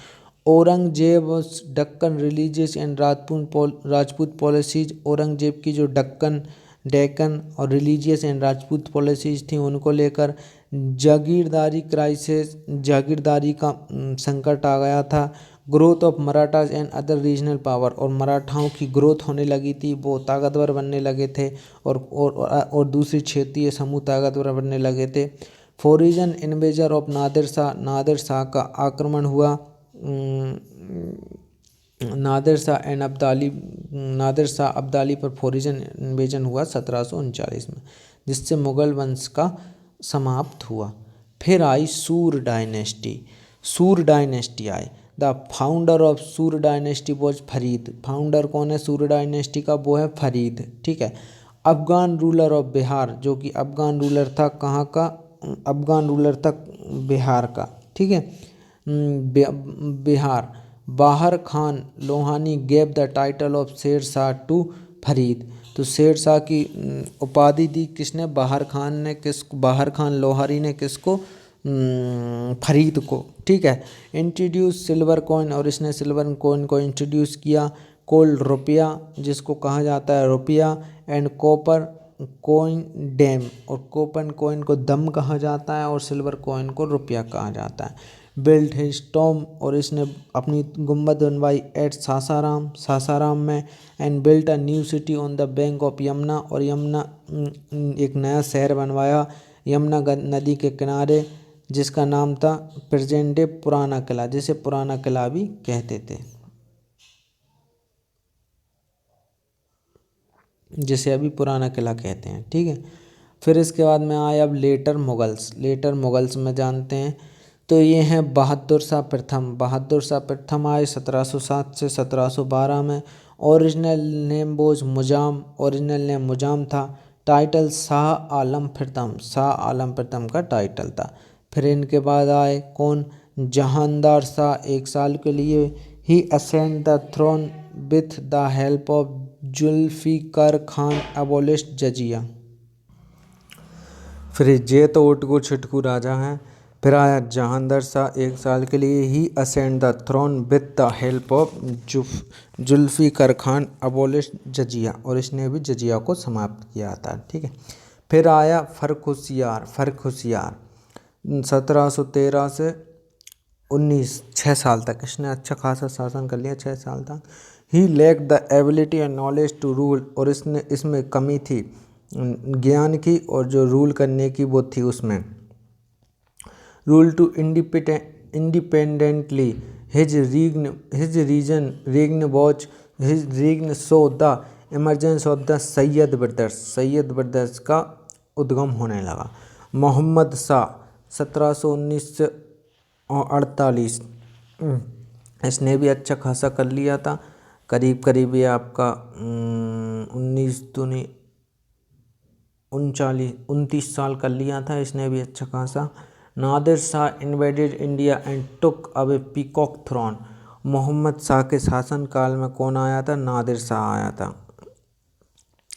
Aurangzeb Deccan religious and Rajput policies, Aurangzeb की जो डक्कन डेक्कन और रिलीजियस एंड राजपूत पॉलिसीज थी उनको लेकर। जागीरदारी क्राइसिस, जागीरदारी का संकट आ गया था। Growth of Marathas and other regional power, और मराठाओं की ग्रोथ होने लगी थी, वो ताकतवर बनने लगे थे और दूसरी क्षेत्रीय समूह ताकतवर बनने लगे थे। Foreign invasion of Nadir Shah, Nadir Shah का आक्रमण हुआ। नादिर शाह अब्दाली पर फॉरेन इन्वेजन हुआ 1739 में, जिससे मुगल वंश का समाप्त हुआ। फिर आई सूर डायनेस्टी। सूर dynasty I. The founder of सूर डायनेस्टी वॉज फरीद। फाउंडर कौन है सूर डायनेस्टी का? वो है फरीद। ठीक है। अफगान रूलर ऑफ बिहार, जो कि अफगान रूलर था कहाँ का? अफगान रूलर था बिहार का। ठीक है। बिहार। बाहर Khan Lohani gave the title of Sher Shah to Farid. तो शेर शाह की उपाधि दी किसने? बाहर खान ने। बाहर खान लोहारी ने किसको? फरीद को। ठीक है। इंट्रोड्यूस सिल्वर कॉइन, और इसने सिल्वर कॉइन को इंट्रोड्यूस किया। कोल्ड रुपया, जिसको कहा जाता है रुपया, एंड कॉपर कॉइन डैम, और कॉपर कॉइन को दम कहा जाता है और सिल्वर कॉइन को रुपया कहा जाता है। बिल्ट हिज टॉम, और इसने अपनी गुम्बद बनवाई एट सासाराम, सासाराम में। And built a new city on the bank of Yamuna, और यमुना एक नया शहर बनवाया यमुना नदी के किनारे, जिसका नाम था प्रेजेंट डे पुराना किला, जिसे पुराना किला भी कहते थे, जिसे अभी पुराना किला कहते हैं। ठीक है। फिर इसके बाद में आए अब लेटर मुगल्स। लेटर मुगल्स में जानते हैं तो ये हैं बहादुर शाह प्रथम। बहादुर शाह प्रथम आए 1707 से 1712 में। ओरिजिनल नेम बोझ मुजाम, ओरिजिनल नेम मुजाम था। टाइटल शाह आलम प्रथम, शाह आलम प्रथम का टाइटल था। फिर इनके बाद आए कौन? जहांदार शाह, 1 साल के लिए। He ascend the throne with the help of Zulfiqar Khan abolished jizya. फिर ये तो उटकू छिटकू राजा हैं। फिर आया जहांदार शाह, 1 साल के लिए। He ascend the throne with the help of Zulfiqar Khan abolished jizya, और इसने भी जजिया को समाप्त किया था। ठीक है। फिर आया फर्रुखसियार। फर्रुखसियार 1713 से 19, 6 साल तक इसने अच्छा खासा शासन कर लिया, 6 साल तक। He lack the ability and knowledge to rule, और इसमें कमी थी ज्ञान की, और जो रूल करने की वो थी उसमें। Rule to independently his reign so the emergence of the Syed brothers. Syed brothers का उद्गम होने लगा। मोहम्मद शाह 1719 से 48, इसने भी अच्छा खासा कर लिया था, करीब करीब ये आपका 29 साल कर लिया था इसने भी अच्छा खासा। Nadir Shah invaded India and took away peacock throne. Mohammed Shah के शासनकाल में कौन आया था? नादिर शाह आया था।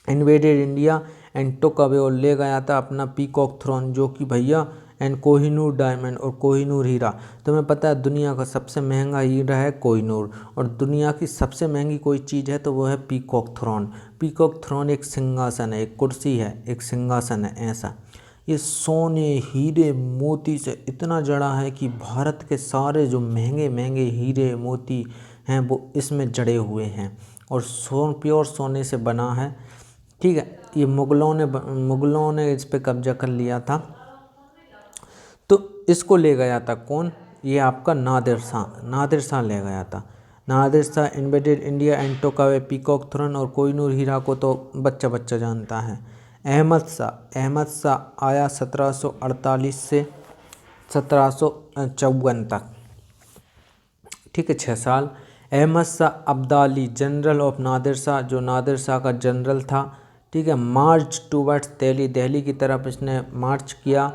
Invaded India and took away, और ले गया था अपना पीकॉक थ्रोन, जो कि भैया एंड कोहिनूर डायमंड, और कोहिनूर हीरा। तुम्हें पता है दुनिया का सबसे महंगा हीरा है कोहिनूर, और दुनिया की सबसे महंगी कोई चीज़ है तो वो है पीकॉक थ्रोन। पीकॉक थ्रोन एक सिंहासन है, एक कुर्सी है, एक सिंहासन है ऐसा। ये सोने हीरे मोती से इतना जड़ा है कि भारत के सारे जो महंगे महंगे हीरे मोती हैं वो इसमें जड़े हुए हैं, और प्योर सोने से बना है। ठीक है। ये मुगलों ने इस पे कब्जा कर लिया था, तो इसको ले गया था कौन? ये आपका नादिर शाह। नादिर शाह ले गया था। Nadir Shah invaded India and took away peacock throne, और कोहिनूर हीरा को तो बच्चा बच्चा जानता है। अहमद शाह आया 1748 से 1754 तक। ठीक है, 6 साल। अहमद शाह अब्दाली जनरल ऑफ नादिर शाह, जो नादिर शाह का जनरल था। ठीक है। मार्च टूवर्ड्स दिल्ली, दिल्ली की तरफ इसने मार्च किया।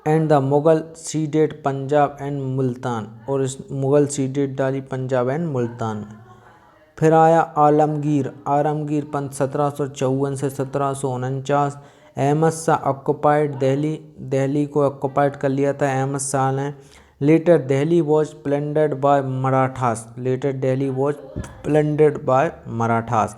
And the Mughal seeded Punjab and Multan, और इस मुगल सीडेड डाली पंजाब एंड मुल्तान। फिर आया आलमगीर पंत 1754 से 1749। अहमद शाह ऑक्युपाइड दिल्ली, दिल्ली को ऑक्युपाइड कर लिया था अहमद शाह ने। Later Delhi was plundered by Marathas, later Delhi was plundered by Marathas.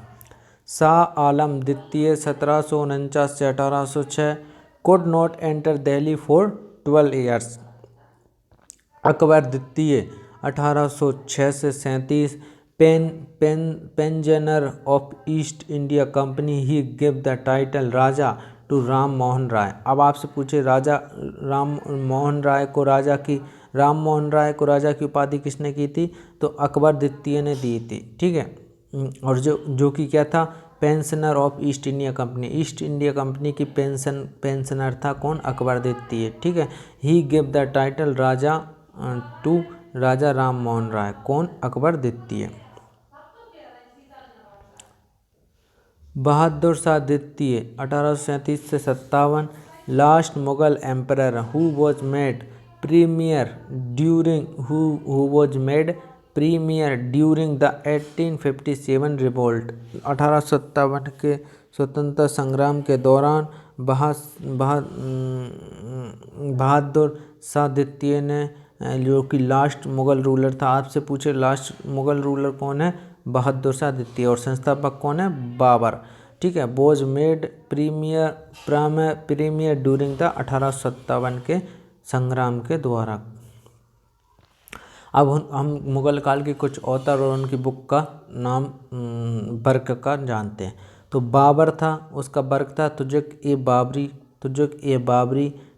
Shah Alam द्वितीय 1749 से 1806 could not enter Delhi for 12 years। Akbar द्वितीय 1806 से 37 pensioner of East India Company he give the title Raja to Ram Mohan Roy. अब आपसे पूछे राम मोहन राय को राजा की उपाधि किसने की थी, तो अकबर द्वितीय ने दी थी, ठीक है। और जो कि क्या था, pensioner of East India Company की पेंशनर था कौन, अकबर द्वितीय, ठीक है। He give the title Raja to Raja Ram Mohan Roy, कौन, अकबर द्वितीय। बहादुर शाह द्वितीय 1837 से 57 last Mughal emperor who was made premier during the 1857 revolt. 1857 के स्वतंत्रता संग्राम के दौरान बहादुर शाह द्वितीय ने, जो कि लास्ट मुगल रूलर था, आपसे पूछे लास्ट मुगल रूलर कौन है, बहादुर शाह द्वितीय, और संस्थापक कौन है, बाबर, ठीक है। Was made premier during the 1857 के संग्राम के द्वारा। अब हम मुगल काल के कुछ ऑथर और उनकी बुक का नाम वर्क का जानते हैं। तो बाबर था, उसका वर्क था तुजुक ए बाबरी,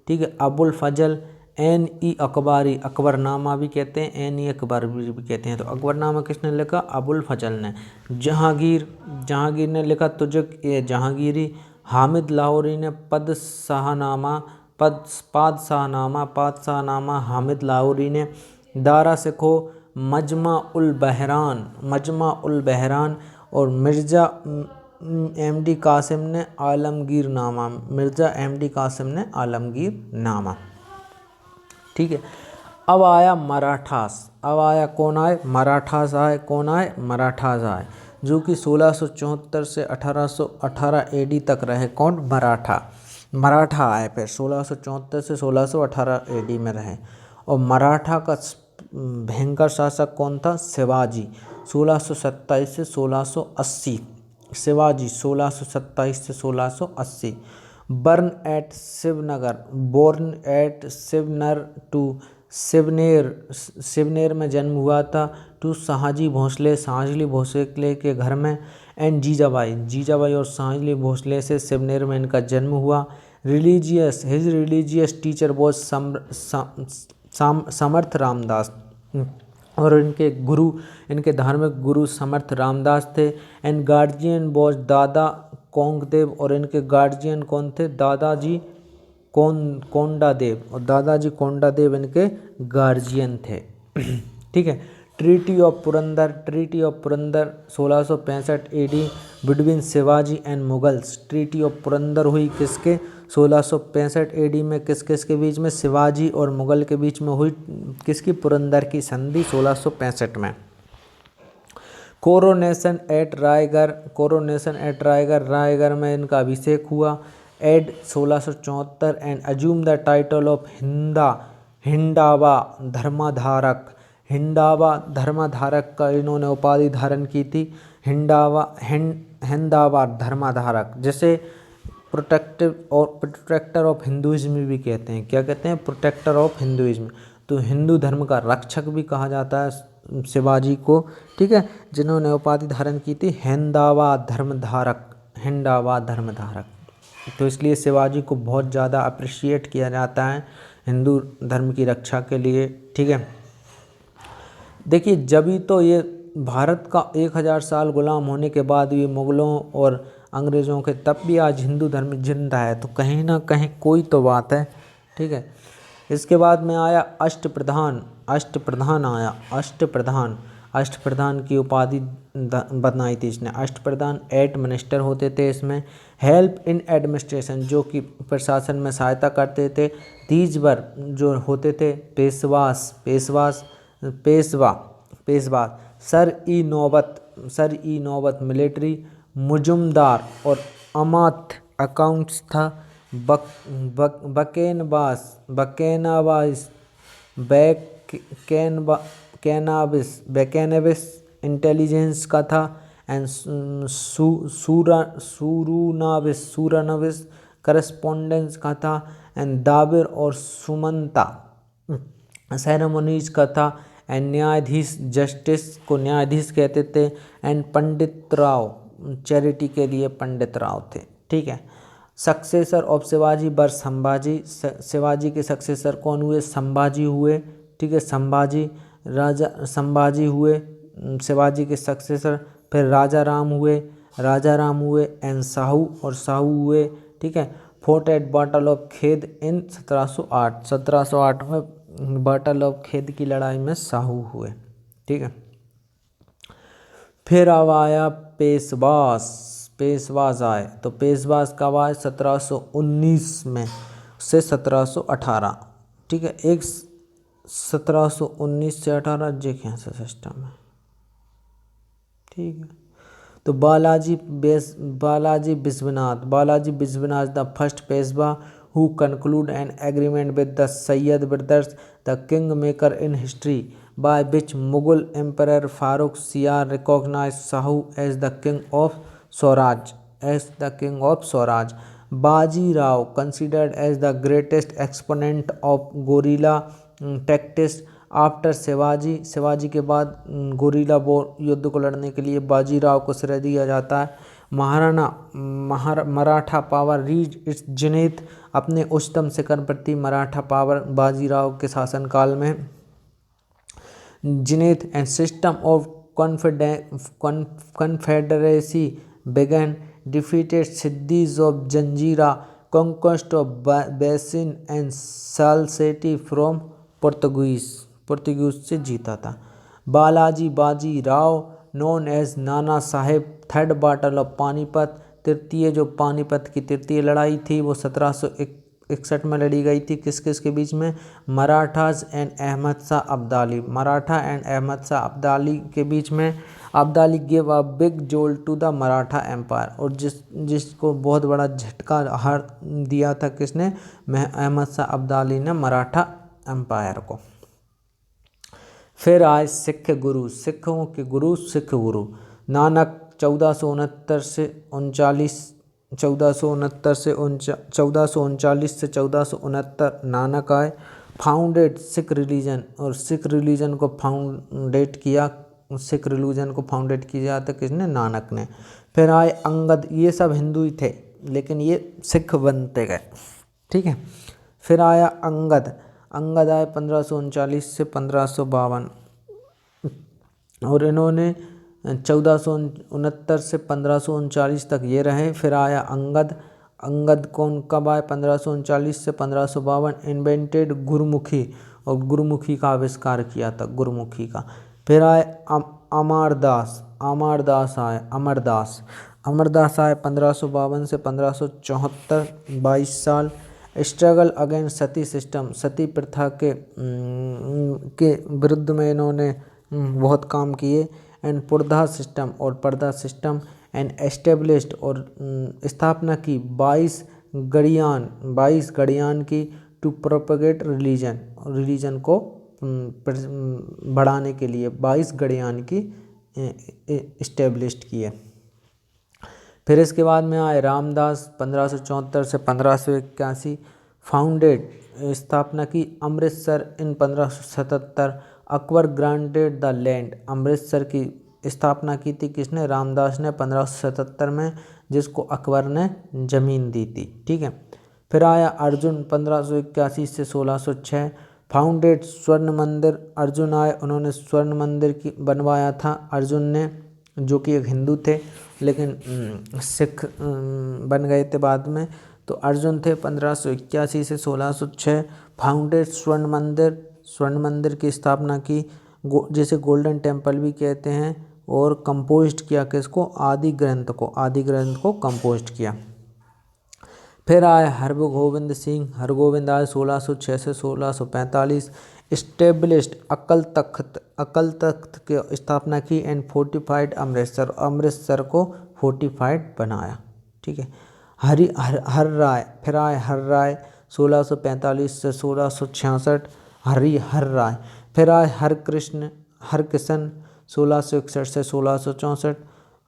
ठीक है। अबुल फजल N.E. अकबारी, अकबरनामा भी कहते हैं, N.E. अकबारी भी कहते हैं। तो अकबरनामा किसने लिखा, अबुल फजल ने। जहांगीर ने लिखा तुजुक ए जहांगीरी। हामिद लाहौरी ने पादशाहनामा हामिद लाहौरी ने। दारा सिखो मजमा उल बहरान और मिर्ज़ा M.D. कासिम ने आलमगीर नामा, ठीक है। अब आया मराठास, मराठास आए, जो कि 1674 से 1818 AD तक रहे। कौन, मराठा आए, फिर 1674 से 1618 AD में रहे। और मराठा का भयंकर शासक कौन था, शिवाजी, 1627 से 1680, शिवाजी 1627 से 1680। बर्न एट शिवनर टू शिवनेर में जन्म हुआ था, टू शाहजी भोसले के घर में, एंड जीजाबाई और शाहजी भोसले से शिवनेर में इनका जन्म हुआ। His religious teacher was Samarth Ramdas, और इनके धार्मिक गुरु समर्थ रामदास थे। एंड गार्जियन वॉज दादा कोंगदेव, और इनके गार्जियन कौन थे, दादाजी कोंडादेव, और दादाजी कोंडादेव इनके गार्जियन थे, ठीक है। Treaty of Purandar 1665 AD between Shivaji and Mughals. Treaty of Purandar हुई किसके, 1665 AD में किसके बीच में, शिवाजी और मुगल के बीच में हुई, किसकी, पुरंदर की संधि 1665 में। कोरोनेशन एट रायगढ़ में इनका अभिषेक हुआ। AD 1674 and assume the title of Haindava Dharmoddharak का इन्होंने उपाधि धारण की थी, हिंदावा धर्माधारक, जैसे प्रोटेक्टर ऑफ हिंदुइज्म भी कहते हैं। क्या कहते हैं, प्रोटेक्टर ऑफ हिंदुइज्म। तो हिंदू धर्म का रक्षक भी कहा जाता है शिवाजी को, ठीक है, जिन्होंने उपाधि धारण की थी हिंदावा धर्मधारक। तो इसलिए शिवाजी को बहुत ज़्यादा अप्रिशिएट किया जाता है हिंदू धर्म की रक्षा के लिए, ठीक है। देखिए, जब तो ये भारत का 1000 साल गुलाम होने के बाद ये मुग़लों और अंग्रेज़ों के, तब भी आज हिंदू धर्म जिंदा है, तो कहीं ना कहीं कोई तो बात है, ठीक है। इसके बाद में आया अष्टप्रधान की उपाधि बनाई थी इसने। अष्टप्रधान 8 मिनिस्टर होते थे इसमें। हेल्प इन एडमिनिस्ट्रेशन, जो कि प्रशासन में सहायता करते थे। तीजवर जो होते थे पेशवा। सर ई नौबत मिलिट्री। मुजुमदार और अमात्य अकाउंट्स था। बकेनबास इंटेलिजेंस का था। एंड सूरानविस करस्पॉन्डेंस का था, एंड दाबिर और सुमंता सेरेमोनीज का था, एंड न्यायाधीश जस्टिस को न्यायाधीश कहते थे, एंड पंडित राव चैरिटी के लिए पंडित राव थे। ठीक है। सक्सेसर ऑफ शिवाजी वर संभाजी, शिवाजी के सक्सेसर कौन हुए? संभाजी हुए। ठीक है, संभाजी राजा संभाजी हुए शिवाजी के सक्सेसर। फिर राजा राम हुए एंड साहू और साहू हुए। ठीक है। फोर्ट एट बैटल ऑफ खेद इन 1708 में बैटल ऑफ खेद की लड़ाई में साहू हुए। ठीक है। फिर अब आया पेशवास आए, तो पेशवास कब आए? 1719 में से 1718। ठीक है। एक 1719 से 18 जे कैसा सिस्टम है। ठीक है। तो Balaji Vishwanath the first Peshwa who conclude an agreement with the Syed brothers the king maker in history by which Mughal Emperor Farooq Siyar recognized Shahu as the king of Swaraj. Baji Rao, considered as the greatest exponent of guerrilla tactics after Shivaji के बाद gorilla युद्ध को लड़ने के लिए बाजी राव को श्रेय दिया जाता है। मराठा पावर रीच इट्स जिनेत, अपने उच्चतम शिखर प्रति मराठा पावर बाजी राव के शासनकाल में जिनेत, and system of confederacy began, defeated Siddis of Janjira, conquest of Bassein and Salsette from Portuguese से जीता था। Baji Rao known as Nana Saheb, third battle of Panipat, तृतीय जो पानीपत की तृतीय लड़ाई थी वो 1761 में लड़ी गई थी। किस किस के बीच में? मराठाज एंड अहमद शाह अब्दाली, मराठा एंड अहमद शाह अब्दाली के बीच में। Abdali give a big jolt to the Maratha empire, और जिसको बहुत बड़ा झटका हार दिया था किसने? अहमद शाह अब्दाली ने मराठा एम्पायर को। फिर आए सिख गुरु, सिखों के गुरु सिख गुरु नानक 1469 से 1469 नानक आए। फाउंडेड सिख रिलीजन, और सिख रिलीजन को फाउंडेट किया था किसने? नानक ने। फिर आए अंगद, ये सब हिंदू ही थे लेकिन ये सिख बनते गए। ठीक है। फिर आया अंगद आए 1539 से 1552, और इन्होंने 1469 से 1539 तक ये रहे। फिर आया अंगद कौन कब आए? 1539 से 1552। इन्वेंटेड गुरुमुखी, और गुरुमुखी का आविष्कार किया था, गुरुमुखी का। फिर आए अमरदास आए 1552 से 1574, 22 साल। स्ट्रगल अगेंस्ट सती सिस्टम, सती प्रथा के विरुद्ध में इन्होंने बहुत काम किए। एंड पर्दा सिस्टम एंड एस्टेब्लिश्ड, और स्थापना की 22 गड़ियान की टू प्रोपगेट रिलीजन को बढ़ाने के लिए 22 गड़ियान की इस्टेब्लिश्ड किए। फिर इसके बाद में आए रामदास 1574 से 1581, फाउंडेड स्थापना की अमृतसर इन 1577। Akbar granted the land, Amritsar की स्थापना की थी किसने? रामदास ने 1577 में, जिसको अकबर ने जमीन दी थी। ठीक है। फिर आया अर्जुन 1581 से 1606, फाउंडेड स्वर्ण मंदिर, अर्जुन आए, उन्होंने स्वर्ण मंदिर की बनवाया था अर्जुन ने, जो कि एक हिंदू थे लेकिन सिख बन गए थे बाद में। तो अर्जुन थे 1581 से 1606, फाउंडेड स्वर्ण मंदिर की स्थापना की, जिसे गोल्डन टेम्पल भी कहते हैं, और कंपोस्ट किया किसको? आदि ग्रंथ को कंपोस्ट किया। फिर आए हरगोविंद आए 1606 से 1645, स्टेब्लिश्ड अकल तख्त की स्थापना की, एंड फोर्टिफाइड अमृतसर को फोर्टिफाइड बनाया। ठीक है। हर राय 1645 से 1666, हर राय। फिर आए हरकिशन 1661 से 1664,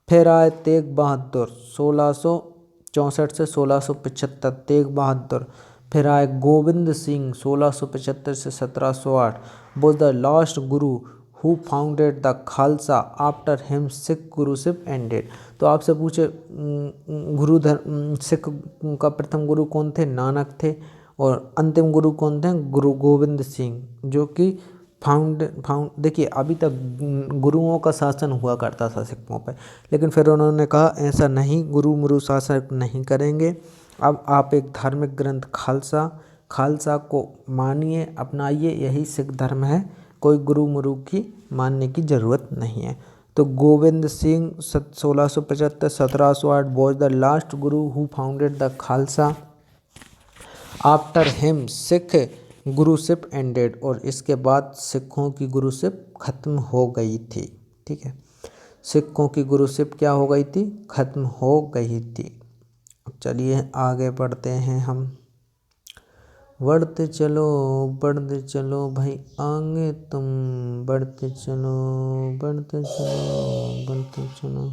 फिर आए तेग बहादुर 1664 से 1675, तेग बहादुर। फिर आए गोविंद सिंह 1675 से 1708, was the last guru who founded the Khalsa, after him Sikh guruship ended. तो आपसे पूछे गुरु धर्म सिख का प्रथम गुरु कौन थे, नानक थे, और अंतिम गुरु कौन थे, गुरु गोविंद सिंह, जो कि देखिए अभी तक गुरुओं का शासन हुआ करता था सिखों पर, लेकिन फिर उन्होंने कहा ऐसा नहीं, गुरु शासन नहीं करेंगे, अब आप एक धार्मिक ग्रंथ खालसा को मानिए, अपनाइए, यही सिख धर्म है, कोई गुरु की मानने की ज़रूरत नहीं है। तो Gobind Singh 1675 1708 was the last guru who founded the Khalsa, after him Sikh guruship ended, और इसके बाद सिखों की गुरुशिप खत्म हो गई थी। ठीक है, सिखों की गुरुशिप क्या हो गई थी, खत्म हो गई थी। चलिए आगे बढ़ते हैं हम, बढ़ते चलो भाई आगे तुम, बढ़ते चलो बढ़ते चलो बढ़ते चलो।